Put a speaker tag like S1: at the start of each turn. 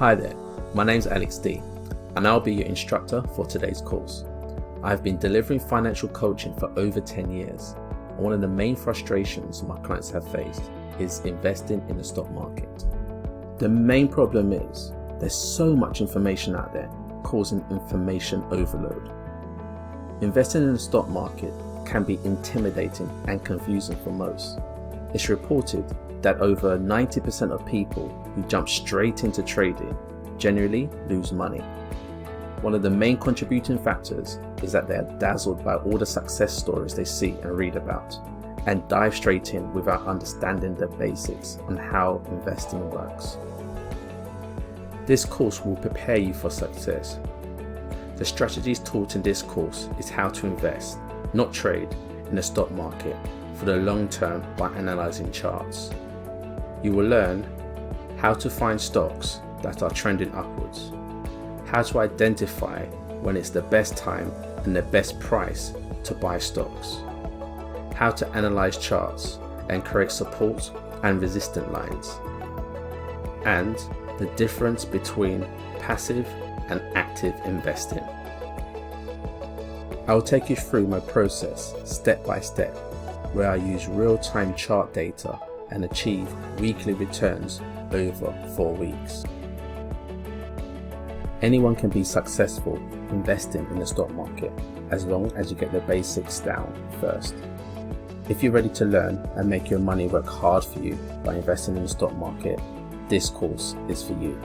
S1: Hi there, my name's Alex D, and I'll be your instructor for today's course. I've been delivering financial coaching for over 10 years, and one of the main frustrations my clients have faced is investing in the stock market. The main problem is there's so much information out there, causing information overload. Investing in the stock market can be intimidating and confusing for most. It's reported that over 90% of people who jump straight into trading generally lose money. One of the main contributing factors is that they are dazzled by all the success stories they see and read about, and dive straight in without understanding the basics on how investing works. This course will prepare you for success. The strategies taught in this course is how to invest, not trade, in the stock market for the long term by analysing charts. You will learn how to find stocks that are trending upwards, how to identify when it's the best time and the best price to buy stocks, how to analyse charts and create support and resistance lines, and the difference between passive and active investing. I will take you through my process step by step, where I use real-time chart data and achieve weekly returns over 4 weeks. Anyone can be successful investing in the stock market as long as you get the basics down first. If you're ready to learn and make your money work hard for you by investing in the stock market, this course is for you.